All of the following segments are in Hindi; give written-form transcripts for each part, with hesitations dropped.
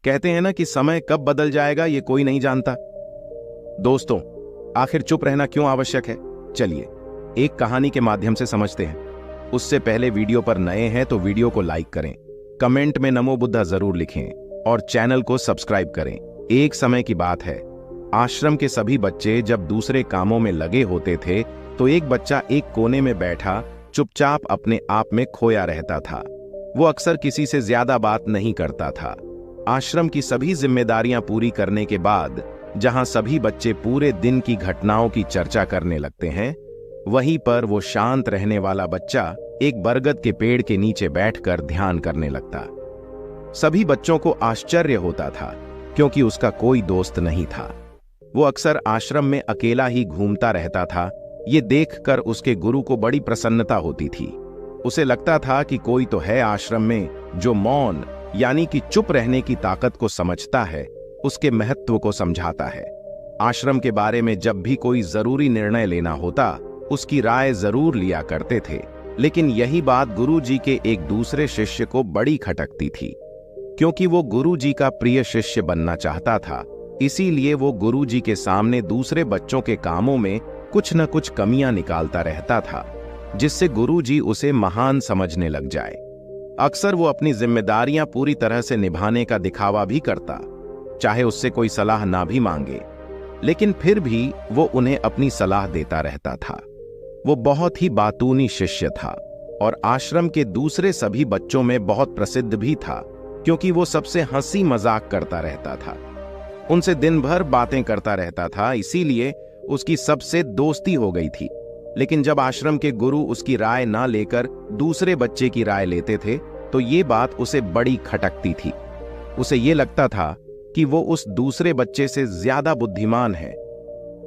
कहते हैं ना कि समय कब बदल जाएगा ये कोई नहीं जानता। दोस्तों, आखिर चुप रहना क्यों आवश्यक है, चलिए एक कहानी के माध्यम से समझते हैं। उससे पहले वीडियो पर नए हैं तो वीडियो को लाइक करें, कमेंट में नमो बुद्धा जरूर लिखें और चैनल को सब्सक्राइब करें। एक समय की बात है, आश्रम के सभी बच्चे जब दूसरे कामों में लगे होते थे तो एक बच्चा एक कोने में बैठा चुपचाप अपने आप में खोया रहता था। वो अक्सर किसी से ज्यादा बात नहीं करता था। आश्रम की सभी जिम्मेदारियां पूरी करने के बाद जहां सभी बच्चे पूरे दिन की घटनाओं की चर्चा करने लगते हैं, वहीं पर वो शांत रहने वाला बच्चा एक बरगद के पेड़ के नीचे बैठकर ध्यान करने लगता। सभी बच्चों को आश्चर्य होता था क्योंकि उसका कोई दोस्त नहीं था। वो अक्सर आश्रम में अकेला ही घूमता रहता था। ये देखकर उसके गुरु को बड़ी प्रसन्नता होती थी। उसे लगता था कि कोई तो है आश्रम में जो मौन यानी कि चुप रहने की ताकत को समझता है, उसके महत्व को समझाता है। आश्रम के बारे में जब भी कोई जरूरी निर्णय लेना होता, उसकी राय जरूर लिया करते थे, लेकिन यही बात गुरुजी के एक दूसरे शिष्य को बड़ी खटकती थी। क्योंकि वो गुरुजी का प्रिय शिष्य बनना चाहता था, इसीलिए वो गुरुजी के सामने दूसरे बच्चों के कामों में कुछ न कुछ कमियां निकालता रहता था, जिससे गुरुजी उसे महान समझने लग जाए। अक्सर वो अपनी जिम्मेदारियां पूरी तरह से निभाने का दिखावा भी करता, चाहे उससे कोई सलाह ना भी मांगे, लेकिन फिर भी वो उन्हें अपनी सलाह देता रहता था। वो बहुत ही बातूनी शिष्य था और आश्रम के दूसरे सभी बच्चों में बहुत प्रसिद्ध भी था, क्योंकि वो सबसे हंसी मजाक करता रहता था, उनसे दिन भर बातें करता रहता था। इसीलिए उसकी सबसे दोस्ती हो गई थी। लेकिन जब आश्रम के गुरु उसकी राय ना लेकर दूसरे बच्चे की राय लेते थे तो ये बात उसे बड़ी खटकती थी। उसे ये लगता था कि वो उस दूसरे बच्चे से ज्यादा बुद्धिमान है,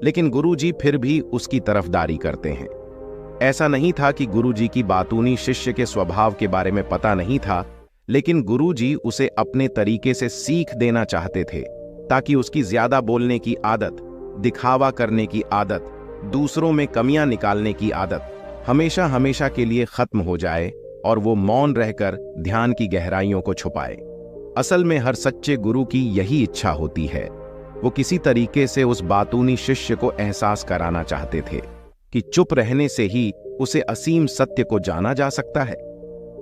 लेकिन गुरुजी फिर भी उसकी तरफदारी करते हैं। ऐसा नहीं था कि गुरुजी की बातूनी शिष्य के स्वभाव के बारे में पता नहीं था, लेकिन गुरुजी उसे अपने तरीके से सीख देना चाहते थे, ताकि उसकी ज्यादा बोलने की आदत, दिखावा करने की आदत, दूसरों में कमियां निकालने की आदत हमेशा हमेशा के लिए खत्म हो जाए और वो मौन रहकर ध्यान की गहराइयों को छुपाए। असल में हर सच्चे गुरु की यही इच्छा होती है। वो किसी तरीके से उस बातूनी शिष्य को एहसास कराना चाहते थे कि चुप रहने से ही उसे असीम सत्य को जाना जा सकता है।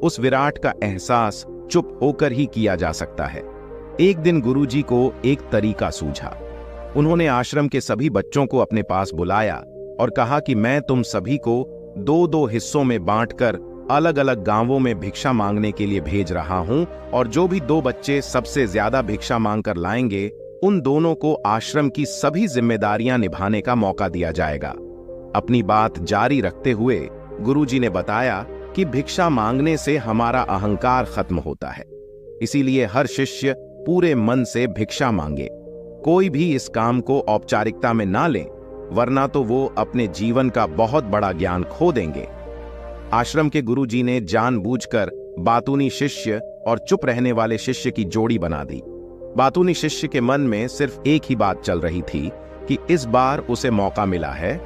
उस विराट का एहसास चुप होकर ही किया जा सकता है। एक दिन गुरुजी को एक तरीका सूझा। उन्होंने आश्रम के सभी बच्चों को अपने पास बुलाया और कहा कि मैं तुम सभी को दो दो हिस्सों में बांटकर अलग अलग गांवों में भिक्षा मांगने के लिए भेज रहा हूं, और जो भी दो बच्चे सबसे ज्यादा भिक्षा मांगकर लाएंगे, उन दोनों को आश्रम की सभी जिम्मेदारियां निभाने का मौका दिया जाएगा। अपनी बात जारी रखते हुए गुरुजी ने बताया कि भिक्षा मांगने से हमारा अहंकार खत्म होता है, इसीलिए हर शिष्य पूरे मन से भिक्षा मांगे। कोई भी इस काम को औपचारिकता में ना ले, वरना तो वो अपने जीवन का बहुत बड़ा ज्ञान खो देंगे। आश्रम के गुरुजी ने जानबूझकर बातूनी शिष्य और चुप रहने वाले शिष्य की जोड़ी बना दी। बातूनी शिष्य के मन में सिर्फ एक ही बात चल रही थी कि इस बार उसे मौका मिला है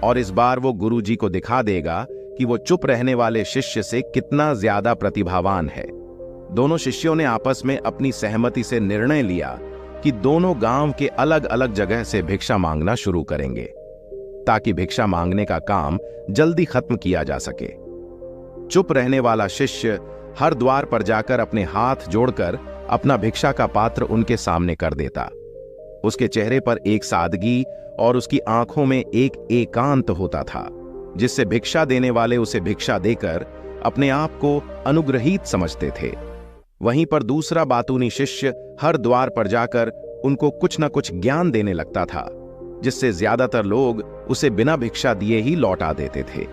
और इस बार वो गुरुजी को दिखा देगा कि वो चुप रहने वाले शिष्य से कितना ज्यादा प्रतिभावान है। दोनों शिष्यों ने आपस में अपनी सहमति से निर्णय लिया कि दोनों गांव के अलग अलग जगह से भिक्षा मांगना शुरू करेंगे, ताकि भिक्षा मांगने का काम जल्दी खत्म किया जा सके। चुप रहने वाला शिष्य हर द्वार पर जाकर अपने हाथ जोड़कर अपना भिक्षा का पात्र उनके सामने कर देता। उसके चेहरे पर एक सादगी और उसकी आंखों में एक एकांत होता था, जिससे भिक्षा देने वाले उसे भिक्षा देकर अपने आप को अनुग्रहित समझते थे। वहीं पर दूसरा बातूनी शिष्य हर द्वार पर जाकर उनको कुछ न कुछ ज्ञान देने लगता था, जिससे ज्यादातर लोग उसे बिना भिक्षा दिए ही लौटा देते थे।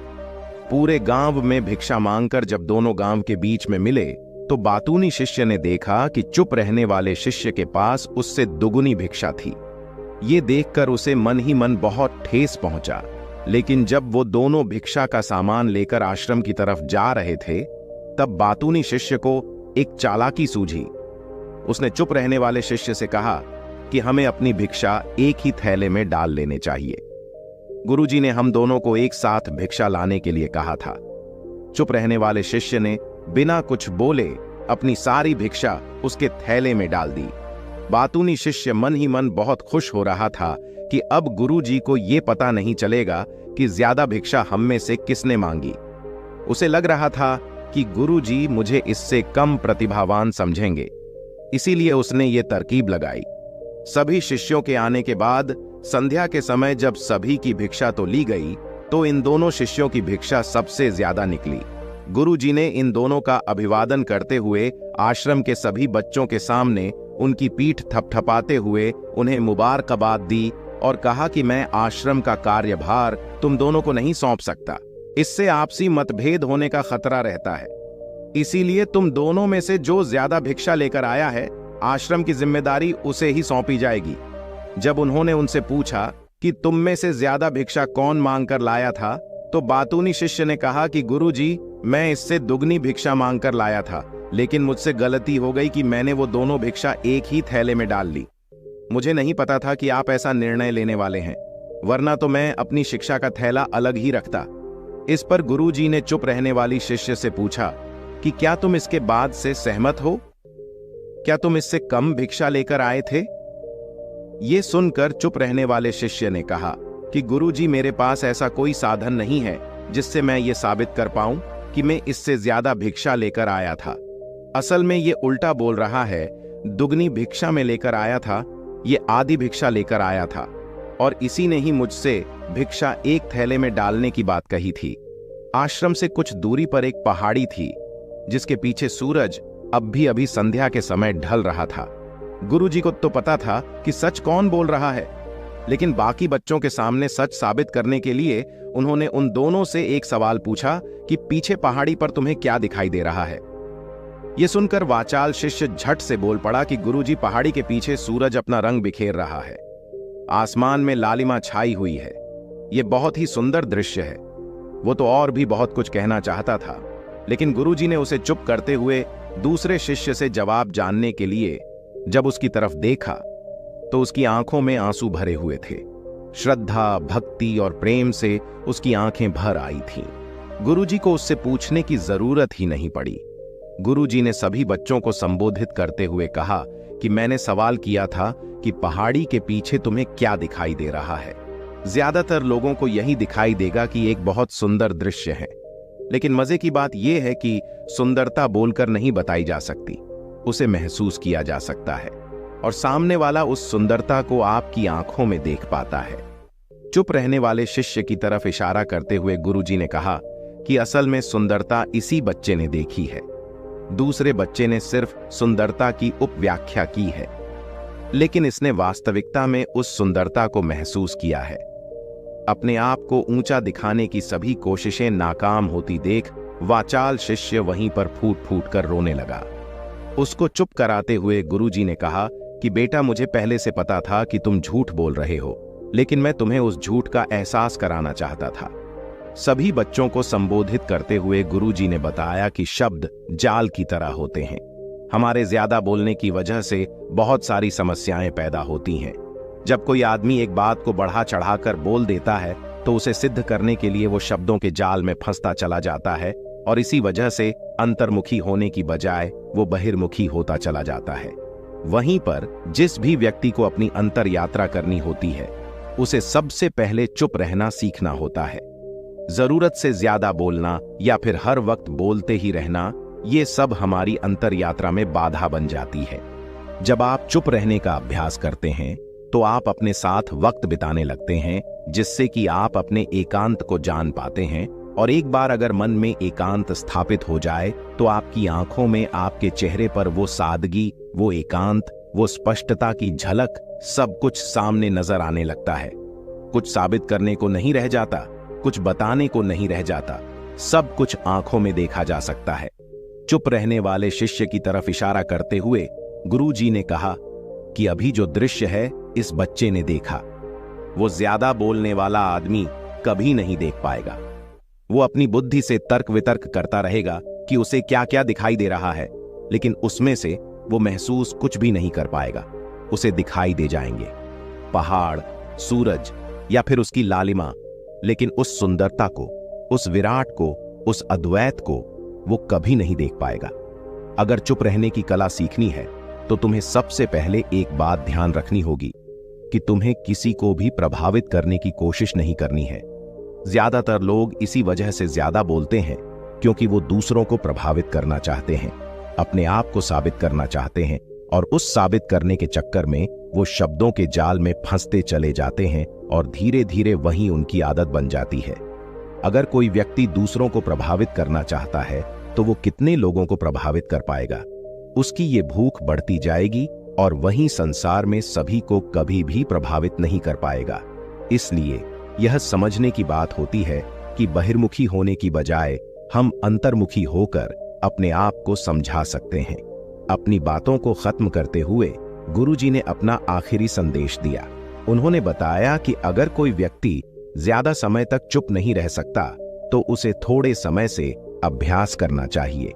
पूरे गांव में भिक्षा मांगकर जब दोनों गांव के बीच में मिले तो बातूनी शिष्य ने देखा कि चुप रहने वाले शिष्य के पास उससे दुगुनी भिक्षा थी। ये देखकर उसे मन ही मन बहुत ठेस पहुंचा, लेकिन जब वो दोनों भिक्षा का सामान लेकर आश्रम की तरफ जा रहे थे, तब बातूनी शिष्य को एक चालाकी सूझी। उसने चुप रहने वाले शिष्य से कहा कि हमें अपनी भिक्षा एक ही थैले में डाल लेने चाहिए। गुरुजी ने हम दोनों को एक साथ भिक्षा लाने के लिए कहा था। चुप रहने वाले शिष्य ने बिना कुछ बोले अपनी सारी भिक्षा उसके थैले में डाल दी। बातूनी शिष्य मन ही मन बहुत खुश हो रहा था कि अब गुरुजी को ये पता नहीं चलेगा कि ज्यादा भिक्षा हम में से किसने मांगी। उसे लग रहा था कि गुरुजी मुझे इससे कम प्रतिभावान समझेंगे, इसीलिए उसने ये तरकीब लगाई। सभी शिष्यों के आने के बाद संध्या के समय जब सभी की भिक्षा तो ली गई, तो इन दोनों शिष्यों की भिक्षा सबसे ज्यादा निकली। गुरुजी ने इन दोनों का अभिवादन करते हुए आश्रम के सभी बच्चों के सामने उनकी पीठ थपथपाते हुए उन्हें मुबारकबाद दी और कहा कि मैं आश्रम का कार्यभार तुम दोनों को नहीं सौंप सकता, इससे आपसी मतभेद होने का खतरा रहता है। इसीलिए तुम दोनों में से जो ज्यादा भिक्षा लेकर आया है, आश्रम की जिम्मेदारी उसे ही सौंपी जाएगी। जब उन्होंने उनसे पूछा कि तुम में से ज्यादा भिक्षा कौन मांग कर लाया था, तो बातूनी शिष्य ने कहा कि गुरुजी, मैं इससे दुगनी भिक्षा मांग कर लाया था, लेकिन मुझसे गलती हो गई कि मैंने वो दोनों भिक्षा एक ही थैले में डाल ली। मुझे नहीं पता था कि आप ऐसा निर्णय लेने वाले हैं, वरना तो मैं अपनी शिक्षा का थैला अलग ही रखता। इस पर गुरुजी ने चुप रहने वाली शिष्य से पूछा कि क्या तुम इसके बाद से सहमत हो? क्या तुम इससे कम भिक्षा लेकर आए थे? ये सुनकर चुप रहने वाले शिष्य ने कहा कि गुरुजी, मेरे पास ऐसा कोई साधन नहीं है जिससे मैं ये साबित कर पाऊं कि मैं इससे ज्यादा भिक्षा लेकर आया था। असल में ये उल्टा बोल रहा है, दुगनी भिक्षा में लेकर आया था, ये आधी भिक्षा लेकर आया था, और इसी ने ही मुझसे भिक्षा एक थैले में डालने की बात कही थी। आश्रम से कुछ दूरी पर एक पहाड़ी थी जिसके पीछे सूरज अब भी अभी संध्या के समय ढल रहा था। गुरुजी को तो पता था कि सच कौन बोल रहा है, लेकिन बाकी बच्चों के सामने सच साबित करने के लिए उन्होंने उन दोनों से एक सवाल पूछा कि पीछे पहाड़ी पर तुम्हें क्या दिखाई दे रहा है। यह सुनकर वाचाल शिष्य झट से बोल पड़ा कि गुरुजी, पहाड़ी के पीछे सूरज अपना रंग बिखेर रहा है, आसमान में लालिमा छाई हुई है, यह बहुत ही सुंदर दृश्य है। वो तो और भी बहुत कुछ कहना चाहता था, लेकिन गुरुजी ने उसे चुप करते हुए दूसरे शिष्य से जवाब जानने के लिए जब उसकी तरफ देखा तो उसकी आंखों में आंसू भरे हुए थे। श्रद्धा, भक्ति और प्रेम से उसकी आंखें भर आई थीं। गुरुजी को उससे पूछने की जरूरत ही नहीं पड़ी। गुरुजी ने सभी बच्चों को संबोधित करते हुए कहा कि मैंने सवाल किया था कि पहाड़ी के पीछे तुम्हें क्या दिखाई दे रहा है। ज्यादातर लोगों को यही दिखाई देगा कि एक बहुत सुंदर दृश्य है, लेकिन मजे की बात यह है कि सुंदरता बोलकर नहीं बताई जा सकती, उसे महसूस किया जा सकता है, और सामने वाला उस सुंदरता को आपकी आंखों में देख पाता है। चुप रहने वाले शिष्य की तरफ इशारा करते हुए गुरुजी ने कहा कि असल में सुंदरता इसी बच्चे ने देखी है, दूसरे बच्चे ने सिर्फ सुंदरता की उपव्याख्या की है, लेकिन इसने वास्तविकता में उस सुंदरता को महसूस किया है। अपने आप को ऊंचा दिखाने की सभी कोशिशें नाकाम होती देख वाचाल शिष्य वहीं पर फूट फूट कर रोने लगा। उसको चुप कराते हुए गुरुजी ने कहा कि बेटा, मुझे पहले से पता था कि तुम झूठ बोल रहे हो, लेकिन मैं तुम्हें उस झूठ का एहसास कराना चाहता था। सभी बच्चों को संबोधित करते हुए गुरुजी ने बताया कि शब्द जाल की तरह होते हैं। हमारे ज्यादा बोलने की वजह से बहुत सारी समस्याएं पैदा होती हैं। जब कोई आदमी एक बात को बढ़ा चढ़ाकर बोल देता है तो उसे सिद्ध करने के लिए वो शब्दों के जाल में फंसता चला जाता है, और इसी वजह से अंतर्मुखी होने की बजाय वो बहिर्मुखी होता चला जाता है। वहीं पर जिस भी व्यक्ति को अपनी अंतर यात्रा करनी होती है, उसे सबसे पहले चुप रहना सीखना होता है। जरूरत से ज्यादा बोलना या फिर हर वक्त बोलते ही रहना, ये सब हमारी अंतर यात्रा में बाधा बन जाती है। जब आप चुप रहने का अभ्यास करते हैं तो आप अपने साथ वक्त बिताने लगते हैं, जिससे कि आप अपने एकांत को जान पाते हैं, और एक बार अगर मन में एकांत स्थापित हो जाए तो आपकी आंखों में, आपके चेहरे पर वो सादगी, वो एकांत, वो स्पष्टता की झलक, सब कुछ सामने नजर आने लगता है। कुछ साबित करने को नहीं रह जाता, कुछ बताने को नहीं रह जाता, सब कुछ आंखों में देखा जा सकता है। चुप रहने वाले शिष्य की तरफ इशारा करते हुए गुरुजी ने कहा कि अभी जो दृश्य है इस बच्चे ने देखा, वो ज्यादा बोलने वाला आदमी कभी नहीं देख पाएगा। वो अपनी बुद्धि से तर्क वितर्क करता रहेगा कि उसे क्या क्या दिखाई दे रहा है, लेकिन उसमें से वो महसूस कुछ भी नहीं कर पाएगा। उसे दिखाई दे जाएंगे पहाड़, सूरज या फिर उसकी लालिमा, लेकिन उस सुंदरता को, उस विराट को, उस अद्वैत को वो कभी नहीं देख पाएगा। अगर चुप रहने की कला सीखनी है तो तुम्हें सबसे पहले एक बात ध्यान रखनी होगी कि तुम्हें किसी को भी प्रभावित करने की कोशिश नहीं करनी है। ज्यादातर लोग इसी वजह से ज्यादा बोलते हैं क्योंकि वो दूसरों को प्रभावित करना चाहते हैं, अपने आप को साबित करना चाहते हैं, और उस साबित करने के चक्कर में वो शब्दों के जाल में फंसते चले जाते हैं और धीरे धीरे वही उनकी आदत बन जाती है। अगर कोई व्यक्ति दूसरों को प्रभावित करना चाहता है तो वो कितने लोगों को प्रभावित कर पाएगा? उसकी ये भूख बढ़ती जाएगी और वहीं संसार में सभी को कभी भी प्रभावित नहीं कर पाएगा। इसलिए यह समझने की बात होती है कि बहिर्मुखी होने की बजाय हम अंतर्मुखी होकर अपने आप को समझा सकते हैं। अपनी बातों को खत्म करते हुए गुरुजी ने अपना आखिरी संदेश दिया। उन्होंने बताया कि अगर कोई व्यक्ति ज्यादा समय तक चुप नहीं रह सकता तो उसे थोड़े समय से अभ्यास करना चाहिए।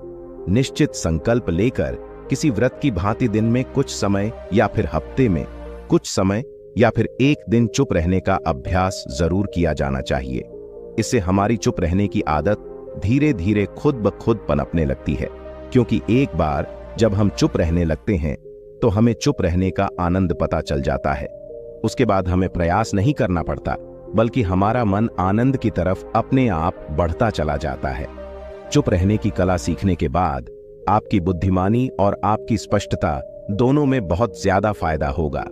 निश्चित संकल्प लेकर किसी व्रत की भांति दिन में कुछ समय या फिर हफ्ते में कुछ समय या फिर एक दिन चुप रहने का अभ्यास जरूर किया जाना चाहिए। इससे हमारी चुप रहने की आदत धीरे धीरे खुद ब खुद पनपने लगती है, क्योंकि एक बार जब हम चुप रहने लगते हैं तो हमें चुप रहने का आनंद पता चल जाता है। उसके बाद हमें प्रयास नहीं करना पड़ता, बल्कि हमारा मन आनंद की तरफ अपने आप बढ़ता चला जाता है। चुप रहने की कला सीखने के बाद आपकी बुद्धिमानी और आपकी स्पष्टता दोनों में बहुत ज्यादा फायदा होगा।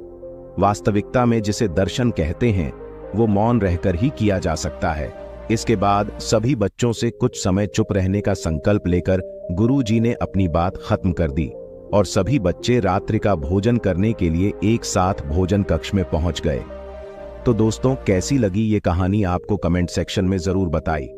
वास्तविकता में जिसे दर्शन कहते हैं वो मौन रहकर ही किया जा सकता है। इसके बाद सभी बच्चों से कुछ समय चुप रहने का संकल्प लेकर गुरुजी ने अपनी बात खत्म कर दी और सभी बच्चे रात्रि का भोजन करने के लिए एक साथ भोजन कक्ष में पहुंच गए। तो दोस्तों, कैसी लगी ये कहानी आपको कमेंट सेक्शन में जरूर बताइए।